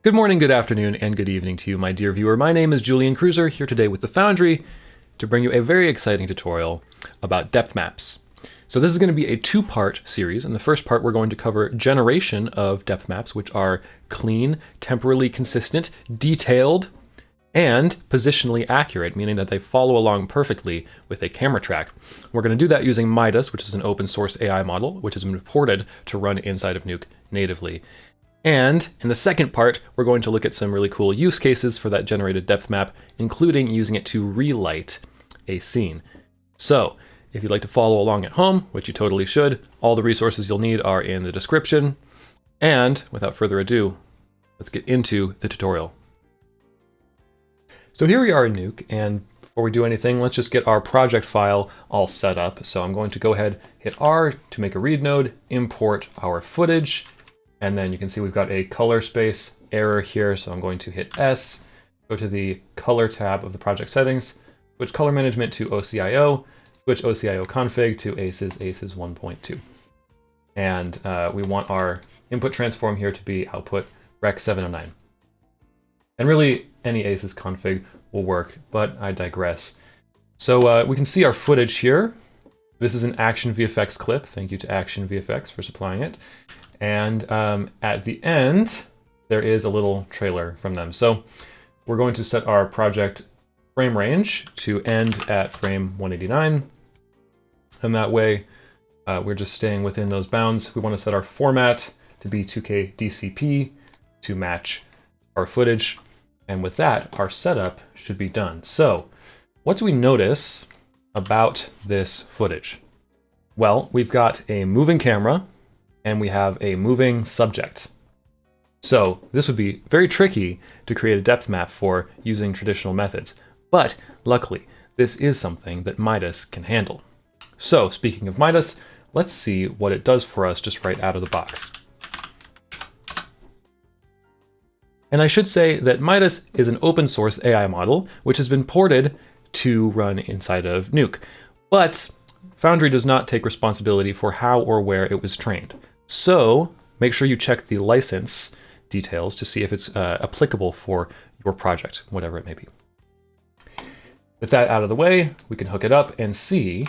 Good morning, good afternoon, and good evening to you, my dear viewer. My name is Julian Cruiser, here today with the Foundry to bring you a very exciting tutorial about depth maps. So this is going to be a two-part series. In the first part, we're going to cover generation of depth maps, which are clean, temporally consistent, detailed, and positionally accurate, meaning that they follow along perfectly with a camera track. We're going to do that using Midas, which is an open source AI model, which has been ported to run inside of Nuke natively. And in the second part, we're going to look at some really cool use cases for that generated depth map, including using it to relight a scene. So if you'd like to follow along at home, which you totally should, all the resources you'll need are in the description. And without further ado, let's get into the tutorial. So here we are in Nuke, and before we do anything, let's just get our project file all set up. So I'm going to go ahead, hit R to make a read node, import our footage, and then you can see we've got a color space error here. So I'm going to hit S, go to the color tab of the project settings, switch color management to OCIO, switch OCIO config to ACES 1.2. And we want our input transform here to be output Rec 709. And really any ACES config will work, but I digress. So we can see our footage here. This is an Action VFX clip. Thank you to Action VFX for supplying it. And at the end, there is a little trailer from them. So we're going to set our project frame range to end at frame 189. And that way, we're just staying within those bounds. We want to set our format to be 2K DCP to match our footage. And with that, our setup should be done. So what do we notice about this footage? Well, we've got a moving camera, and we have a moving subject. So this would be very tricky to create a depth map for using traditional methods, but luckily this is something that Midas can handle. So speaking of Midas, let's see what it does for us just right out of the box. And I should say that Midas is an open source AI model, which has been ported to run inside of Nuke, but Foundry does not take responsibility for how or where it was trained. So make sure you check the license details to see if it's applicable for your project, whatever it may be. With that out of the way, we can hook it up and see,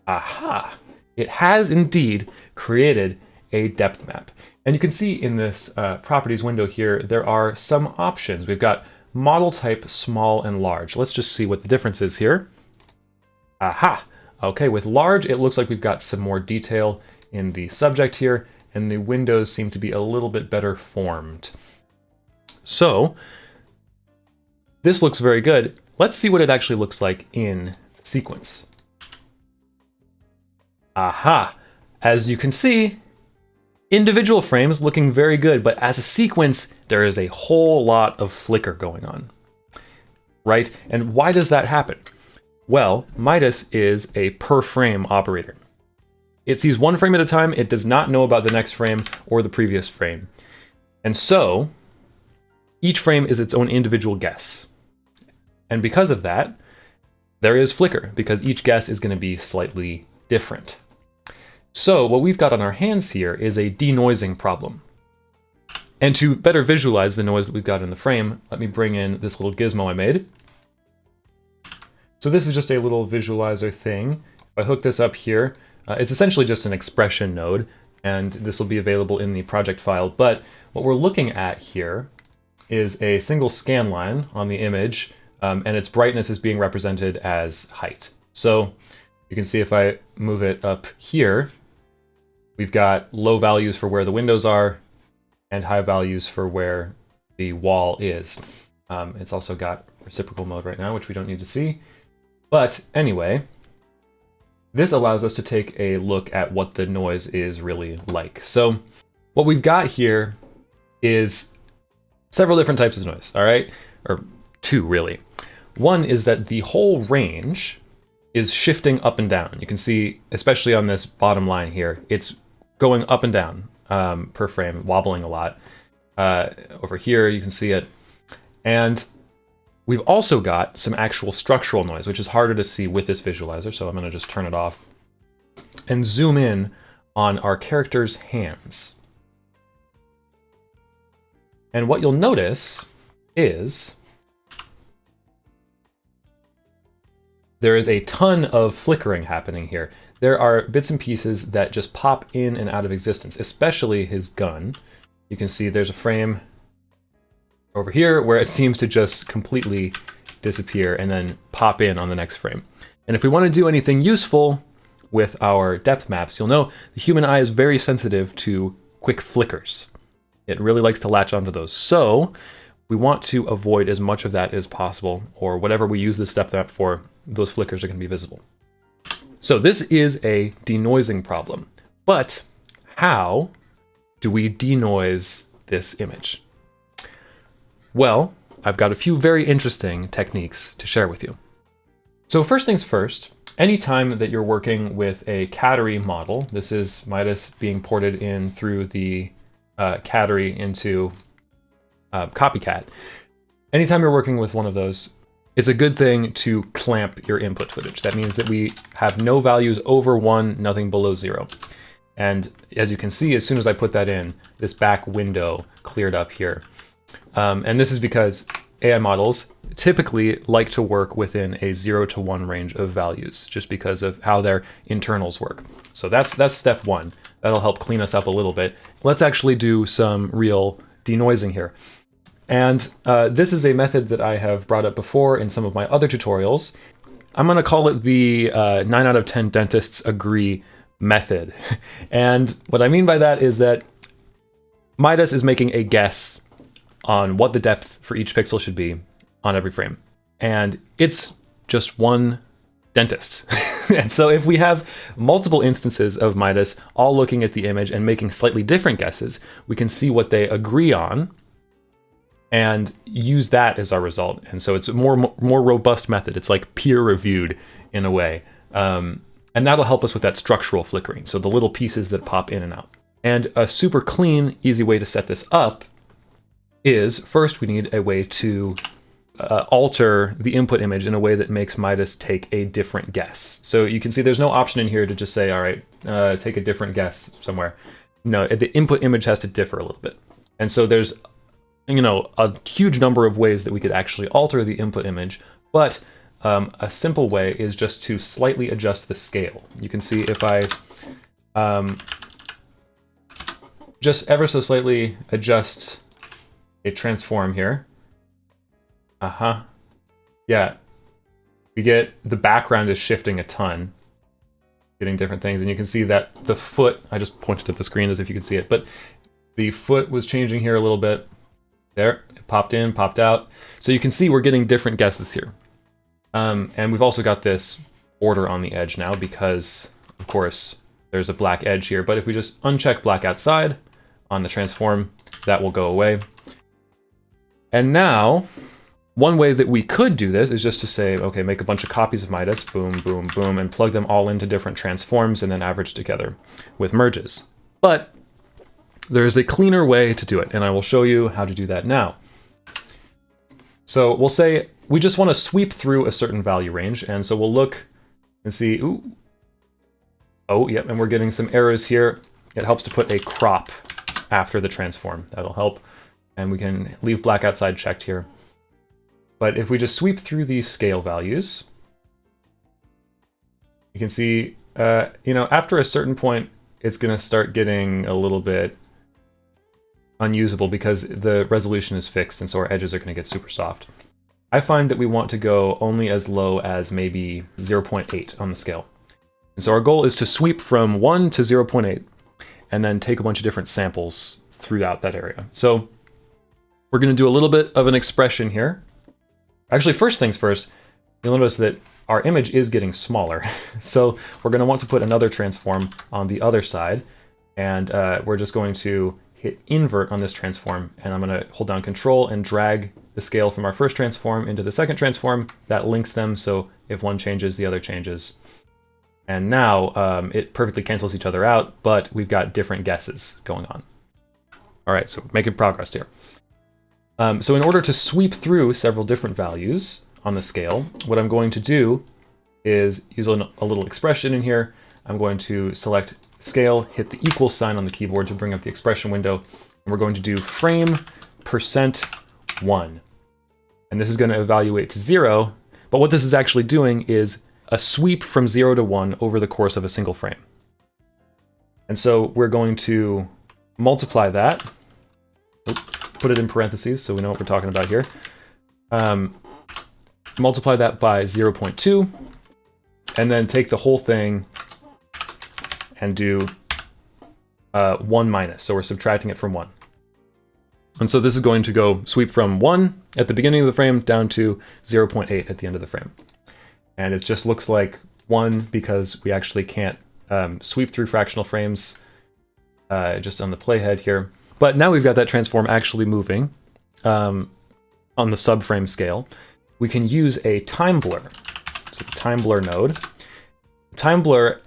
aha, it has indeed created a depth map. And you can see in this properties window here, there are some options. We've got model type, small and large. Let's just see what the difference is here. Aha, okay, with large, it looks like we've got some more detail in the subject here, and the windows seem to be a little bit better formed. So this looks very good. Let's see what it actually looks like in sequence. Aha, as you can see, individual frames looking very good, but as a sequence, there is a whole lot of flicker going on, right? And why does that happen? Well, Midas is a per frame operator. It sees one frame at a time. It does not know about the next frame or the previous frame. And so each frame is its own individual guess. And because of that, there is flicker because each guess is going to be slightly different. So what we've got on our hands here is a denoising problem. And to better visualize the noise that we've got in the frame, let me bring in this little gizmo I made. So this is just a little visualizer thing. If I hook this up here, it's essentially just an expression node, and this will be available in the project file. But what we're looking at here is a single scan line on the image, and its brightness is being represented as height. So you can see if I move it up here, we've got low values for where the windows are and high values for where the wall is. It's also got reciprocal mode right now, which we don't need to see. But anyway, this allows us to take a look at what the noise is really like. So what we've got here is several different types of noise, all right? Or two, really. One is that the whole range is shifting up and down. You can see, especially on this bottom line here, it's going up and down per frame, wobbling a lot. Over here, you can see it. And we've also got some actual structural noise, which is harder to see with this visualizer, so I'm going to just turn it off and zoom in on our character's hands. And what you'll notice is there is a ton of flickering happening here. There are bits and pieces that just pop in and out of existence, especially his gun. You can see there's a frame over here where it seems to just completely disappear and then pop in on the next frame. And if we want to do anything useful with our depth maps, you'll know the human eye is very sensitive to quick flickers. It really likes to latch onto those. So we want to avoid as much of that as possible, or whatever we use this depth map for, those flickers are going to be visible. So this is a denoising problem. But how do we denoise this image? Well, I've got a few very interesting techniques to share with you. So first things first, anytime that you're working with a Cattery model, this is Midas being ported in through the Cattery into Copycat. Anytime you're working with one of those, it's a good thing to clamp your input footage. That means that we have no values over 1, nothing below 0. And as you can see, as soon as I put that in, this back window cleared up here. And this is because AI models typically like to work within a 0 to 1 range of values, just because of how their internals work. So that's step 1. That'll help clean us up a little bit. Let's actually do some real denoising here. And this is a method that I have brought up before in some of my other tutorials. I'm going to call it the 9 out of 10 dentists agree method. And what I mean by that is that Midas is making a guess on what the depth for each pixel should be on every frame. And it's just one dentist. And so if we have multiple instances of Midas all looking at the image and making slightly different guesses, we can see what they agree on and use that as our result. And so it's a more robust method. It's like peer-reviewed in a way. And that'll help us with that structural flickering, so the little pieces that pop in and out. And a super clean, easy way to set this up is, first we need a way to alter the input image in a way that makes Midas take a different guess. So you can see there's no option in here to just say, all right, take a different guess somewhere. No, the input image has to differ a little bit. And so there's, a huge number of ways that we could actually alter the input image, but a simple way is just to slightly adjust the scale. You can see if I just ever so slightly adjust a transform here. Yeah, we get the background is shifting a ton, getting different things, and you can see that the foot, I just pointed at the screen as if you could see it, but the foot was changing here a little bit. There, it popped in, popped out. So you can see we're getting different guesses here. And we've also got this border on the edge now because, of course, there's a black edge here. But if we just uncheck black outside on the transform, that will go away. And now, one way that we could do this is just to say, okay, make a bunch of copies of Midas, boom, boom, boom, and plug them all into different transforms and then average together with merges. But there is a cleaner way to do it, and I will show you how to do that now. So we'll say we just want to sweep through a certain value range, and so we'll look and see, ooh, oh, yep, and we're getting some errors here. It helps to put a crop after the transform. That'll help, and we can leave black outside checked here. But if we just sweep through these scale values, you can see, after a certain point, it's going to start getting a little bit unusable because the resolution is fixed, and so our edges are going to get super soft. I find that we want to go only as low as maybe 0.8 on the scale. And so our goal is to sweep from 1 to 0.8 and then take a bunch of different samples throughout that area. So we're going to do a little bit of an expression here. Actually, first things first, you'll notice that our image is getting smaller. So we're going to want to put another transform on the other side, and we're just going to hit invert on this transform, and I'm going to hold down Control and drag the scale from our first transform into the second transform. That links them, so if one changes, the other changes. And now it perfectly cancels each other out, but we've got different guesses going on. All right, so we're making progress here. So in order to sweep through several different values on the scale, what I'm going to do is use a little expression in here. I'm going to select scale, hit the equal sign on the keyboard to bring up the expression window, and we're going to do frame %1. And this is going to evaluate to 0. But what this is actually doing is a sweep from 0 to 1 over the course of a single frame. And so we're going to multiply that. Put it in parentheses so we know what we're talking about here. Multiply that by 0.2. And then take the whole thing and do 1 minus. So we're subtracting it from 1. And so this is going to go sweep from 1 at the beginning of the frame down to 0.8 at the end of the frame. And it just looks like 1 because we actually can't sweep through fractional frames just on the playhead here. But now we've got that transform actually moving on the subframe scale. We can use a time blur. So the time blur node. Time blur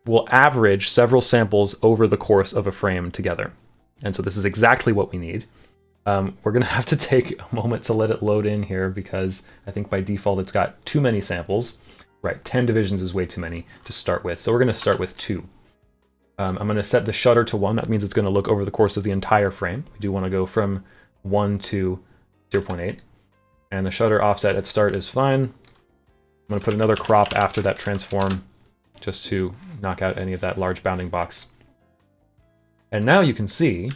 will average several samples over the course of a frame together. And so this is exactly what we need. We're going to have to take a moment to let it load in here because I think by default it's got too many samples. Right, 10 divisions is way too many to start with. So we're going to start with 2. I'm going to set the shutter to 1. That means it's going to look over the course of the entire frame. We do want to go from 1 to 0.8. And the shutter offset at start is fine. I'm going to put another crop after that transform just to knock out any of that large bounding box. And now you can see,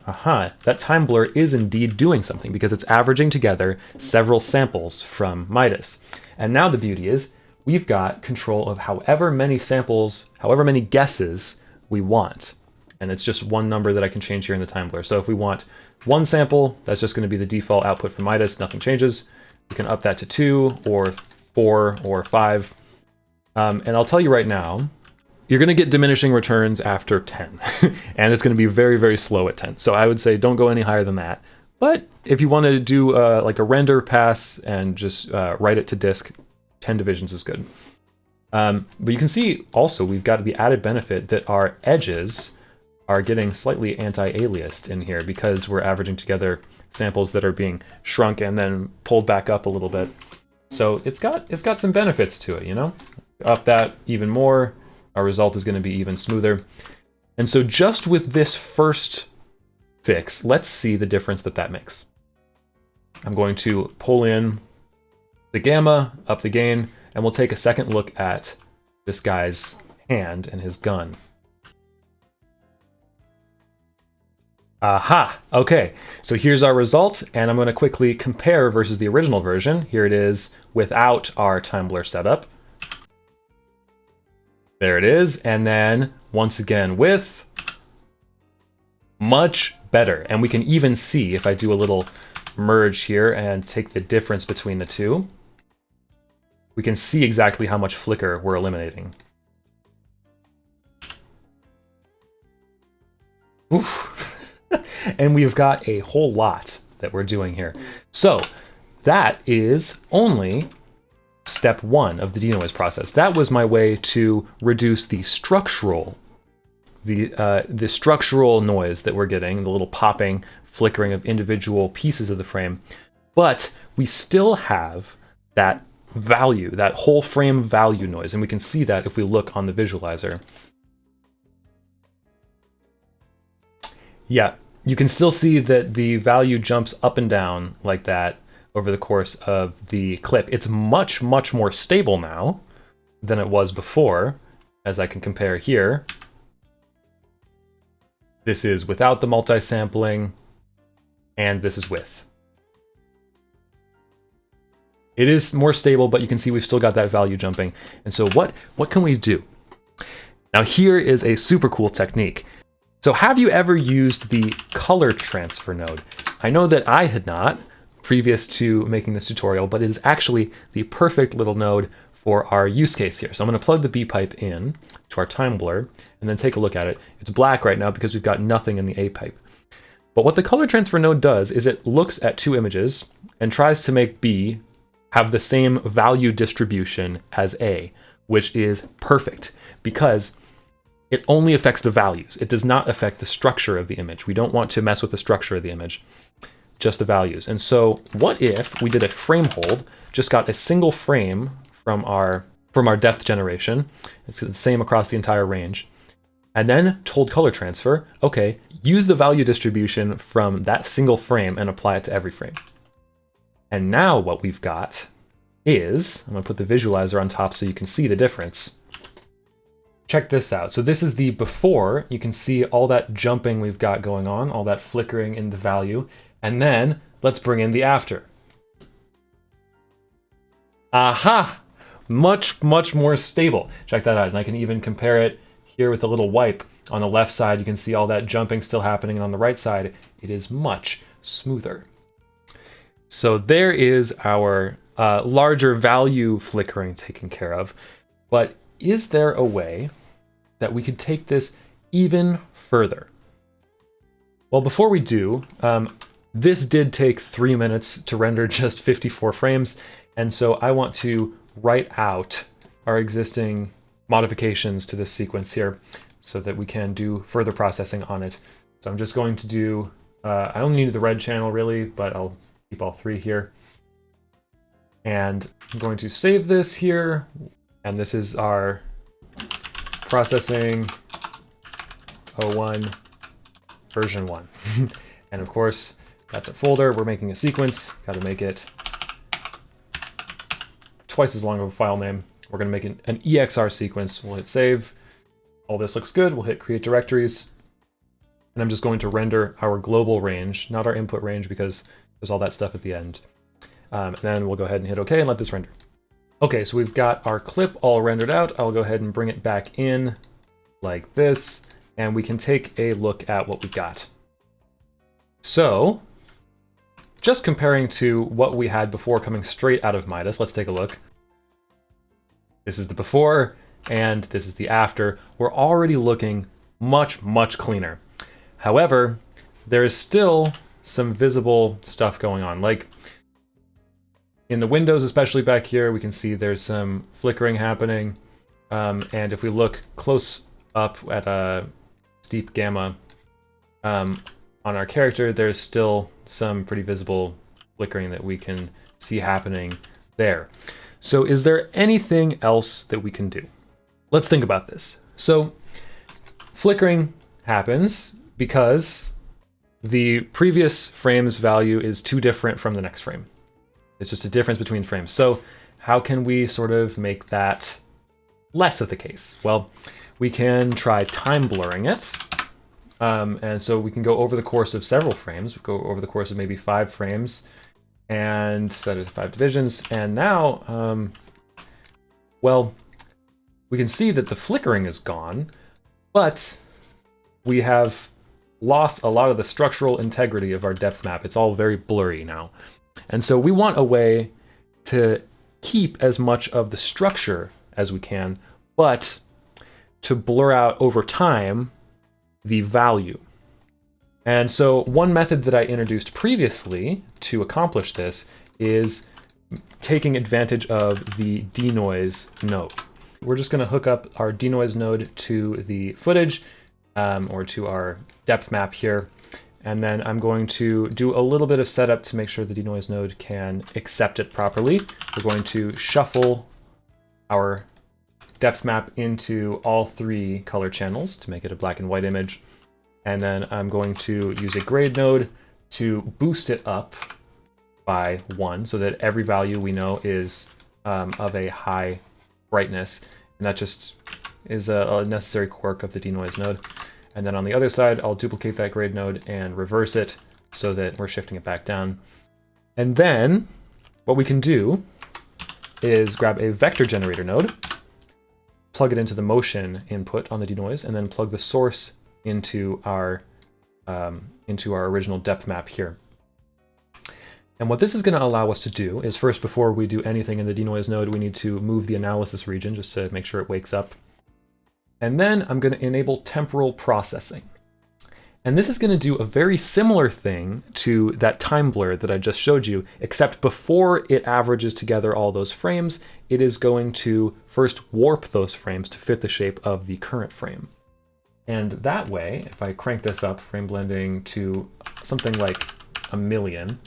that time blur is indeed doing something because it's averaging together several samples from Midas. And now the beauty is we've got control of however many samples, however many guesses we want. And it's just one number that I can change here in the time blur. So if we want 1 sample, that's just going to be the default output from Midas, nothing changes. We can up that to 2 or 4 or 5. And I'll tell you right now, you're going to get diminishing returns after 10. And it's going to be very, very slow at 10. So I would say don't go any higher than that. But if you want to do like a render pass and just write it to disk, 10 divisions is good. But you can see also we've got the added benefit that our edges are getting slightly anti-aliased in here because we're averaging together samples that are being shrunk and then pulled back up a little bit. So it's got some benefits to it, you know? Up that even more, our result is going to be even smoother. And so just with this first fix, let's see the difference that makes. I'm going to pull in the gamma, up the gain, and we'll take a second look at this guy's hand and his gun. Aha! Okay, so here's our result, and I'm going to quickly compare versus the original version. Here it is without our time blur setup. There it is, and then once again with much better. And we can even see, if I do a little merge here and take the difference between the two, we can see exactly how much flicker we're eliminating. Oof. And we've got a whole lot that we're doing here. So that is only step 1 of the denoise process. That was my way to reduce the structural noise that we're getting, the little popping, flickering of individual pieces of the frame. But we still have that value, that whole frame value noise, and we can see that if we look on the visualizer. Yeah, you can still see that the value jumps up and down like that over the course of the clip. It's much, much more stable now than it was before, as I can compare here. This is without the multi-sampling, and this is with. It is more stable, but you can see we've still got that value jumping. And so what can we do? Now here is a super cool technique. So have you ever used the color transfer node? I know that I had not previous to making this tutorial, but it is actually the perfect little node for our use case here. So I'm going to plug the B pipe in to our time blur and then take a look at it. It's black right now because we've got nothing in the A pipe. But what the color transfer node does is it looks at 2 images and tries to make B have the same value distribution as A, which is perfect because it only affects the values. It does not affect the structure of the image. We don't want to mess with the structure of the image, just the values. And so what if we did a frame hold, just got a single frame from our depth generation. It's the same across the entire range. and then told color transfer, okay, use the value distribution from that single frame and apply it to every frame. And now what we've got is, I'm gonna put the visualizer on top so you can see the difference. Check this out. So this is the before. You can see all that jumping we've got going on, all that flickering in the value. And then let's bring in the after. Aha! Much, much more stable. Check that out. And I can even compare it here with a little wipe. On the left side, you can see all that jumping still happening. And on the right side, it is much smoother. So there is our larger value flickering taken care of. But is there a way that we could take this even further? Well, before we do, this did take 3 minutes to render just 54 frames. And so I want to write out our existing modifications to this sequence here so that we can do further processing on it. So I'm just going to do, I only need the red channel really, but I'll keep all 3 here. And I'm going to save this here. And this is our processing 01 version 1. And of course, that's a folder. We're making a sequence. Got to make it twice as long of a file name. We're going to make an EXR sequence. We'll hit save. All this looks good. We'll hit create directories. And I'm just going to render our global range, not our input range, because there's all that stuff at the end. And then we'll go ahead and hit OK and let this render. Okay, so we've got our clip all rendered out. I'll go ahead and bring it back in like this, and we can take a look at what we got. So, just comparing to what we had before coming straight out of Midas, let's take a look. This is the before, and this is the after. We're already looking much, much cleaner. However, there is still some visible stuff going on. Like, in the windows, especially back here, we can see there's some flickering happening. And if we look close up at a steep gamma on our character, there's still some pretty visible flickering that we can see happening there. So is there anything else that we can do? Let's think about this. So flickering happens because the previous frame's value is too different from the next frame. It's just a difference between frames. So how can we sort of make that less of the case? Well, we can try time blurring it. And so we can go over the course of several frames. We go over the course of maybe 5 frames and set it to 5 divisions. And now, well, we can see that the flickering is gone, but we have lost a lot of the structural integrity of our depth map. It's all very blurry now. And so we want a way to keep as much of the structure as we can, but to blur out over time the value. And so one method that I introduced previously to accomplish this is taking advantage of the denoise node. We're just going to hook up our denoise node to the footage or to our depth map here. And then I'm going to do a little bit of setup to make sure the denoise node can accept it properly. We're going to shuffle our depth map into all 3 color channels to make it a black and white image. And then I'm going to use a grade node to boost it up by 1 so that every value we know is of a high brightness. And that just is a necessary quirk of the denoise node. And then on the other side, I'll duplicate that grade node and reverse it so that we're shifting it back down. And then what we can do is grab a vector generator node, plug it into the motion input on the denoise, and then plug the source into our original depth map here. And what this is going to allow us to do is first, before we do anything in the denoise node, we need to move the analysis region just to make sure it wakes up. And then I'm going to enable temporal processing. And this is going to do a very similar thing to that time blur that I just showed you, except before it averages together all those frames, it is going to first warp those frames to fit the shape of the current frame. And that way, if I crank this up, frame blending to something like 1,000,000,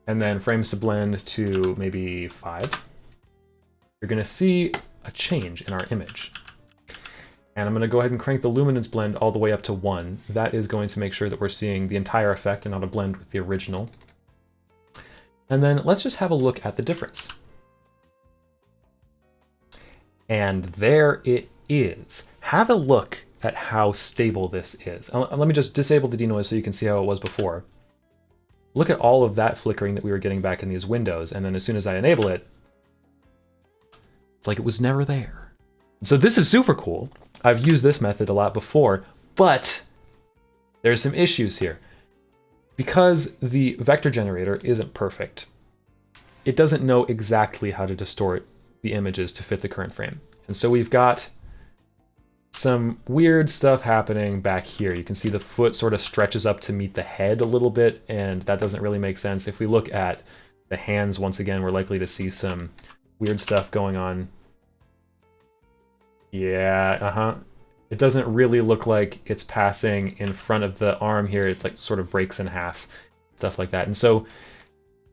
and then frames to blend to maybe 5, you're going to see a change in our image. And I'm going to go ahead and crank the luminance blend all the way up to 1. That is going to make sure that we're seeing the entire effect and not a blend with the original. And then let's just have a look at the difference. And there it is. Have a look at how stable this is. Let me just disable the denoise so you can see how it was before. Look at all of that flickering that we were getting back in these windows, and then as soon as I enable it, it's like it was never there. So this is super cool. I've used this method a lot before, but there's some issues here. Because the vector generator isn't perfect, it doesn't know exactly how to distort the images to fit the current frame. And so we've got some weird stuff happening back here. You can see the foot sort of stretches up to meet the head a little bit, and that doesn't really make sense. If we look at the hands once again, we're likely to see some weird stuff going on. Yeah, It doesn't really look like it's passing in front of the arm here. It's like sort of breaks in half, stuff like that. And so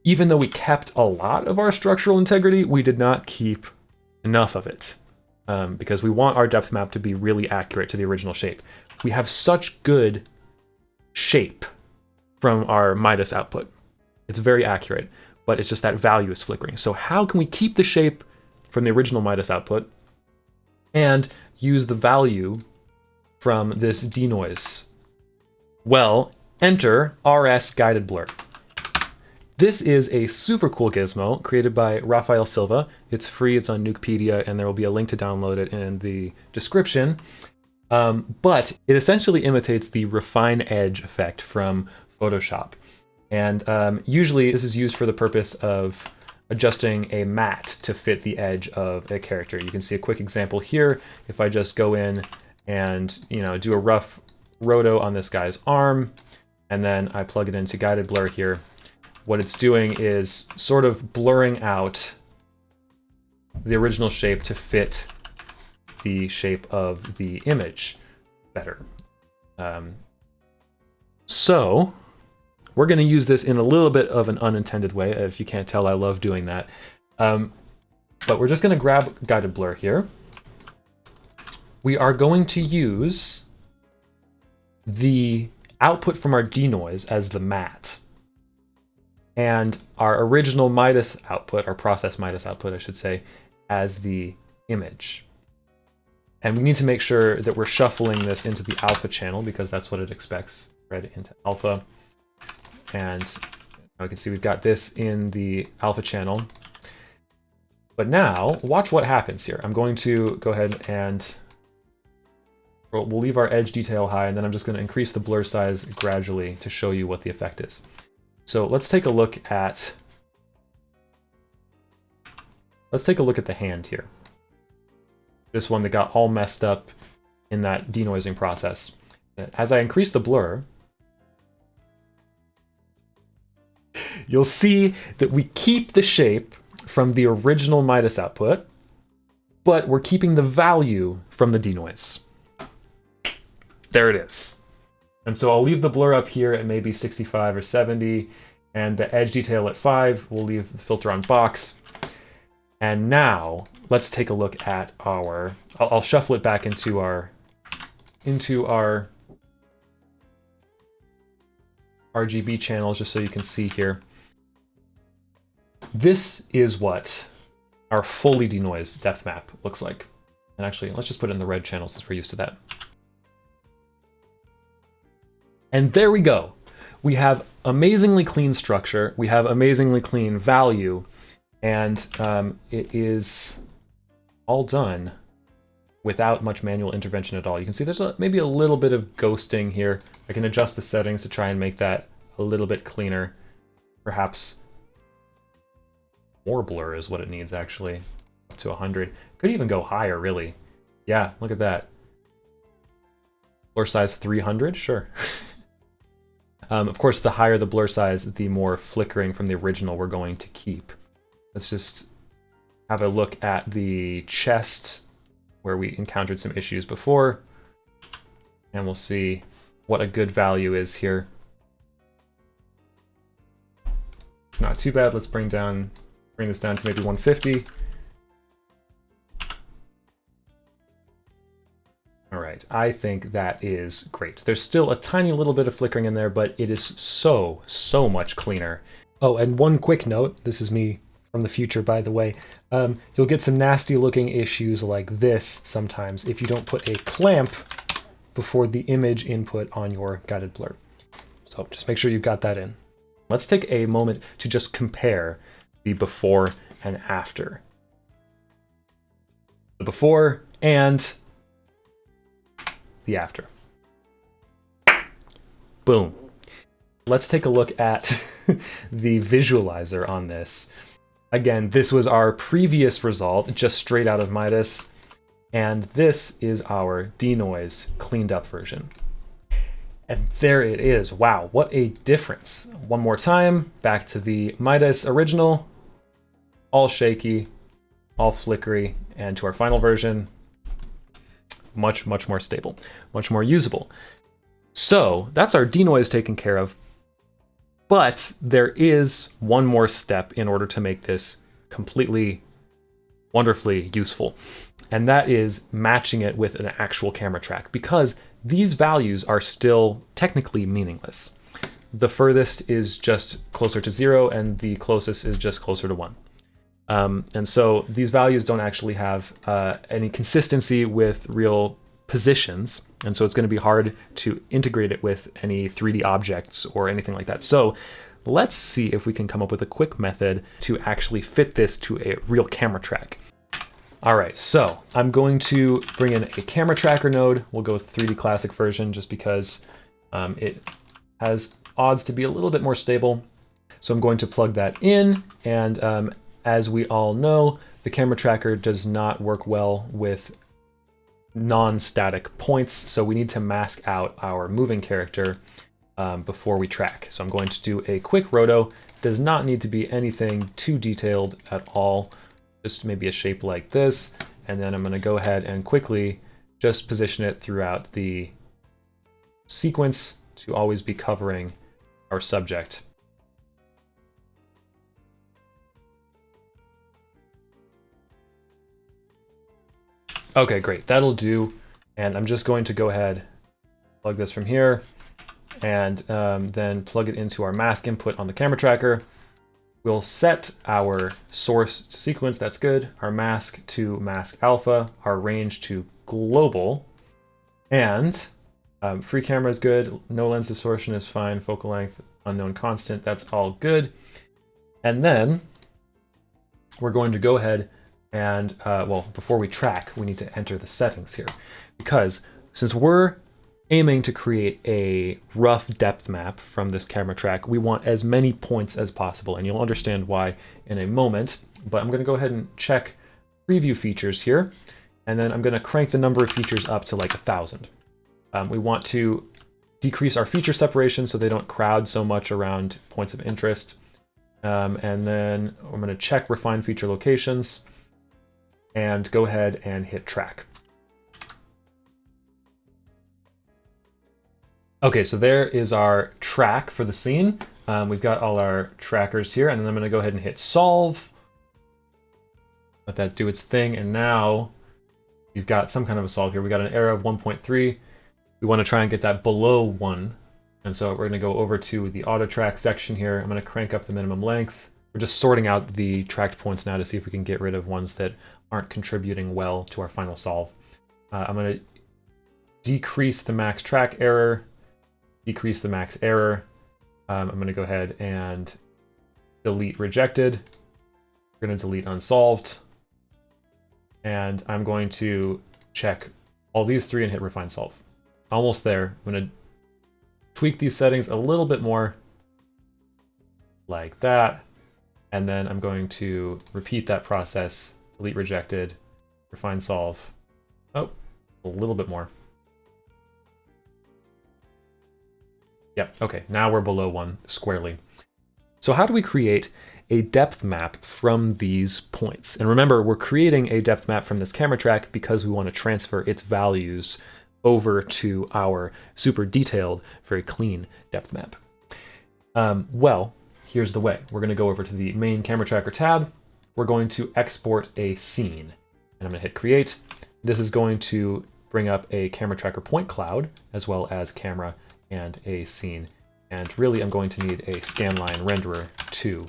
even though we kept a lot of our structural integrity, we did not keep enough of it. Because we want our depth map to be really accurate to the original shape. We have such good shape from our Midas output. It's very accurate, but it's just that value is flickering. So how can we keep the shape from the original Midas output and use the value from this denoise? Well, enter RS Guided Blur. This is a super cool gizmo created by Rafael Silva. It's free, it's on Nukepedia, and there will be a link to download it in the description. But it essentially imitates the refine edge effect from Photoshop. And usually this is used for the purpose of adjusting a matte to fit the edge of a character. You can see a quick example here. If I just go in and do a rough roto on this guy's arm, and then I plug it into Guided Blur here, what it's doing is sort of blurring out the original shape to fit the shape of the image better. So we're going to use this in a little bit of an unintended way. If you can't tell, I love doing that. But we're just going to grab Guided Blur here. We are going to use the output from our denoise as the matte. And our original Midas output, our process Midas output, I should say, as the image. And we need to make sure that we're shuffling this into the alpha channel because that's what it expects, right, into alpha. And now we can see we've got this in the alpha channel. But now, watch what happens here. I'm going to go ahead and we'll leave our edge detail high, and then I'm just going to increase the blur size gradually to show you what the effect is. So let's take a look at the hand here. This one that got all messed up in that denoising process. As I increase the blur, you'll see that we keep the shape from the original Midas output, but we're keeping the value from the denoise. There it is. And so I'll leave the blur up here at maybe 65 or 70, and the edge detail at 5. We'll leave the filter on box. And now let's take a look at our, I'll shuffle it back into our RGB channels just so you can see here. This is what our fully denoised depth map looks like. And actually, let's just put it in the red channel since we're used to that. And there we go. We have amazingly clean structure. We have amazingly clean value. And it is all done without much manual intervention at all. You can see there's maybe a little bit of ghosting here. I can adjust the settings to try and make that a little bit cleaner. Perhaps more blur is what it needs, actually, up to 100. Could even go higher, really. Yeah, look at that. Blur size 300, sure. Of course, the higher the blur size, the more flickering from the original we're going to keep. Let's just have a look at the chest where we encountered some issues before, and we'll see what a good value is here. It's not too bad. Let's bring this down to maybe 150. All All right, I think that is great. There's still a tiny little bit of flickering in there, but it is so much cleaner. Oh, and one quick note, this is me from the future, by the way. You'll get some nasty looking issues like this sometimes if you don't put a clamp before the image input on your guided blur. So just make sure you've got that in. Let's take a moment to just compare the before and after. The before and the after. Boom. Let's take a look at the visualizer on this. Again, this was our previous result, just straight out of Midas, and this is our denoised, cleaned up version. And there it is. Wow, what a difference. One more time, back to the Midas original, all shaky, all flickery, and to our final version, much more stable, much more usable. So that's our denoise taken care of, but there is one more step in order to make this completely wonderfully useful, and that is matching it with an actual camera track, because these values are still technically meaningless. The furthest is just closer to 0, and the closest is just closer to 1. And so these values don't actually have any consistency with real positions, and so it's going to be hard to integrate it with any 3D objects or anything like that. So let's see if we can come up with a quick method to actually fit this to a real camera track. All right, so I'm going to bring in a camera tracker node. We'll go with 3D Classic version just because it has odds to be a little bit more stable. So I'm going to plug that in, and as we all know, the camera tracker does not work well with non-static points, so we need to mask out our moving character before we track. So I'm going to do a quick roto. Does not need to be anything too detailed at all, just maybe a shape like this, and then I'm going to go ahead and quickly just position it throughout the sequence to always be covering our subject. Okay, great, that'll do. And I'm just going to go ahead, plug this from here, and then plug it into our mask input on the camera tracker. We'll set our source to sequence, that's good, our mask to mask alpha, our range to global, and free camera is good, no lens distortion is fine, focal length, unknown constant, that's all good. And then we're going to go ahead and, well, before we track, we need to enter the settings here, because since we're aiming to create a rough depth map from this camera track, we want as many points as possible, and you'll understand why in a moment. But I'm going to go ahead and check preview features here, and then I'm going to crank the number of features up to like 1,000. We want to decrease our feature separation so they don't crowd so much around points of interest. And then I'm going to check refine feature locations and go ahead and hit track. Okay, so there is our track for the scene. We've got all our trackers here, and then I'm going to go ahead and hit solve. Let that do its thing, and now you've got some kind of a solve here. We got an error of 1.3. We want to try and get that below 1, and so we're going to go over to the auto track section here. I'm going to crank up the minimum length. We're just sorting out the tracked points now to see if we can get rid of ones that aren't contributing well to our final solve. I'm going to decrease the max track error, decrease the max error. I'm going to go ahead and delete rejected. We're going to delete unsolved. And I'm going to check all these three and hit refine solve. Almost there. I'm going to tweak these settings a little bit more like that. And then I'm going to repeat that process, delete rejected, refine solve. Oh, a little bit more. Yep, okay, now we're below 1 squarely. So how do we create a depth map from these points? And remember, we're creating a depth map from this camera track because we want to transfer its values over to our super detailed, very clean depth map. Well, here's the way. We're going to go over to the main camera tracker tab. We're going to export a scene. And I'm going to hit create. This is going to bring up a camera tracker point cloud, as well as camera and a scene. And really, I'm going to need a scanline renderer too.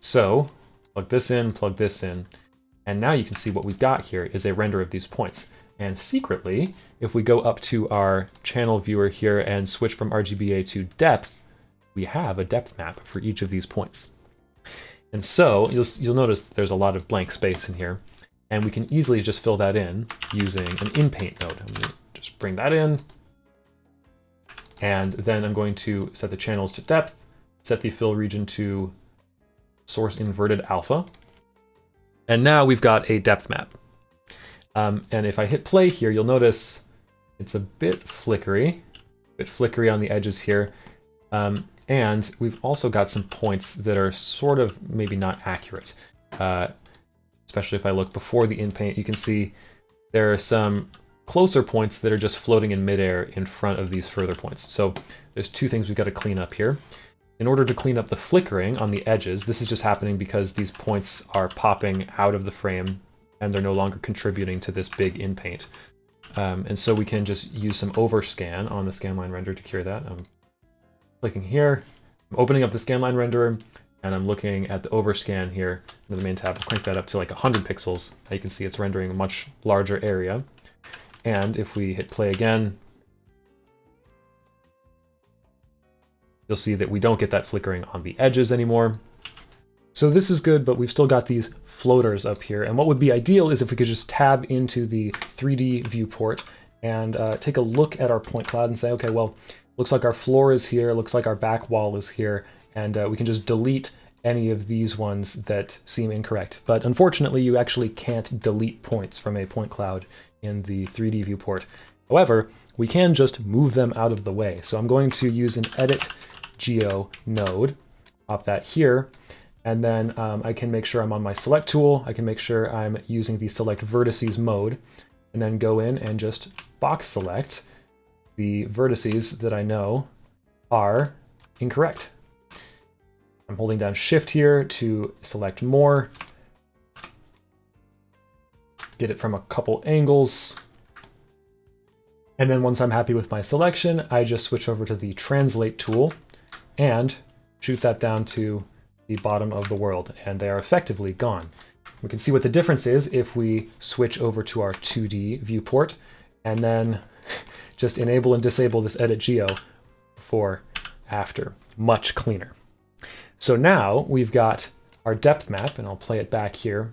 So plug this in, and now you can see what we've got here is a render of these points. And secretly, if we go up to our channel viewer here and switch from RGBA to depth, we have a depth map for each of these points. And so you'll notice that there's a lot of blank space in here, and we can easily just fill that in using an inpaint node. I'm going to just bring that in, and then I'm going to set the channels to depth, set the fill region to source inverted alpha, and now we've got a depth map. And if I hit play here, you'll notice it's a bit flickery on the edges here. And we've also got some points that are sort of maybe not accurate. Especially if I look before the inpaint, you can see there are some closer points that are just floating in midair in front of these further points. So there's two things we've got to clean up here. In order to clean up the flickering on the edges, this is just happening because these points are popping out of the frame and they're no longer contributing to this big inpaint. And so we can just use some overscan on the scanline renderer to cure that. I'm clicking here, I'm opening up the scanline renderer, and I'm looking at the overscan here in the main tab. I'll crank that up to like 100 pixels. Now you can see it's rendering a much larger area. And if we hit play again, you'll see that we don't get that flickering on the edges anymore. So this is good, but we've still got these floaters up here. And what would be ideal is if we could just tab into the 3D viewport and take a look at our point cloud and say, okay, well, looks like our floor is here, looks like our back wall is here, and we can just delete any of these ones that seem incorrect. But unfortunately, you actually can't delete points from a point cloud in the 3D viewport. However, we can just move them out of the way. So I'm going to use an edit geo node, pop that here, and then I can make sure I'm on my select tool. I can make sure I'm using the select vertices mode, and then go in and just box select the vertices that I know are incorrect. I'm holding down Shift here to select more, get it from a couple angles, and then once I'm happy with my selection, I just switch over to the Translate tool and shoot that down to the bottom of the world, and they are effectively gone. We can see what the difference is if we switch over to our 2D viewport and then just enable and disable this edit geo before, after. Much cleaner. So now we've got our depth map, and I'll play it back here.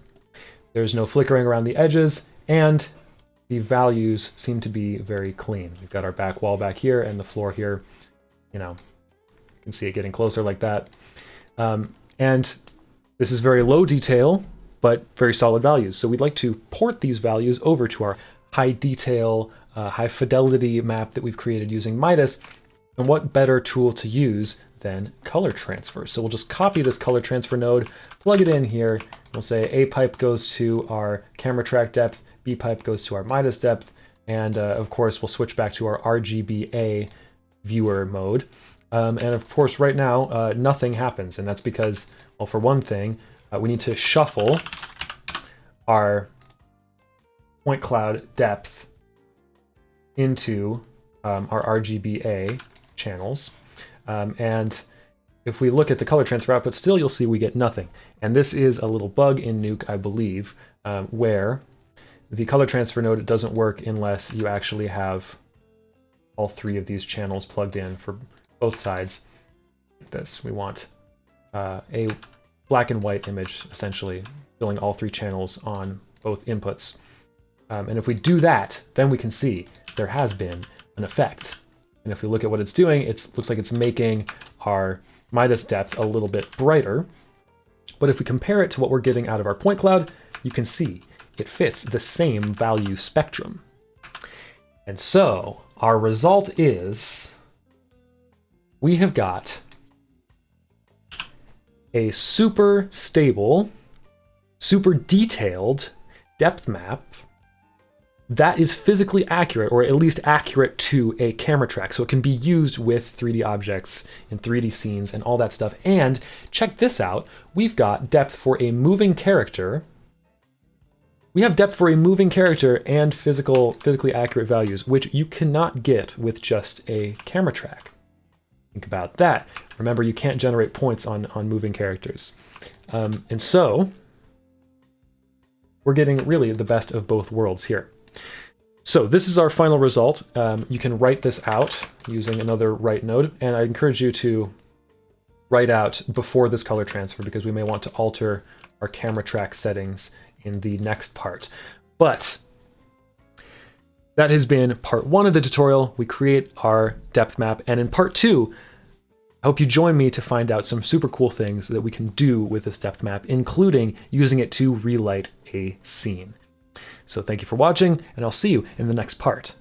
There's no flickering around the edges, and the values seem to be very clean. We've got our back wall back here and the floor here. You know, you can see it getting closer like that. And this is very low detail, but very solid values. So we'd like to port these values over to our high detail, high fidelity map that we've created using Midas. And what better tool to use than color transfer? So we'll just copy this color transfer node, plug it in here. We'll say A pipe goes to our camera track depth, B pipe goes to our Midas depth, and of course we'll switch back to our RGBA viewer mode. And of course right now nothing happens, and that's because, well, for one thing, we need to shuffle our point cloud depth into our RGBA channels. And if we look at the color transfer output, still you'll see we get nothing. And this is a little bug in Nuke, I believe, where the color transfer node doesn't work unless you actually have all three of these channels plugged in for both sides. Like this, we want a black and white image, essentially, filling all three channels on both inputs. And if we do that, then we can see there has been an effect. And if we look at what it's doing, it looks like it's making our Midas depth a little bit brighter. But if we compare it to what we're getting out of our point cloud, you can see it fits the same value spectrum. And so our result is we have got a super stable, super detailed depth map that is physically accurate, or at least accurate to a camera track. So it can be used with 3D objects and 3D scenes and all that stuff. And check this out. We've got depth for a moving character. we have depth for a moving character and physically accurate values, which you cannot get with just a camera track. Think about that. Remember, you can't generate points on moving characters. And so we're getting really the best of both worlds here. So this is our final result. You can write this out using another write node, and I encourage you to write out before this color transfer because we may want to alter our camera track settings in the next part. But that has been part 1 of the tutorial. We create our depth map, and in part 2, I hope you join me to find out some super cool things that we can do with this depth map, including using it to relight a scene. So thank you for watching, and I'll see you in the next part.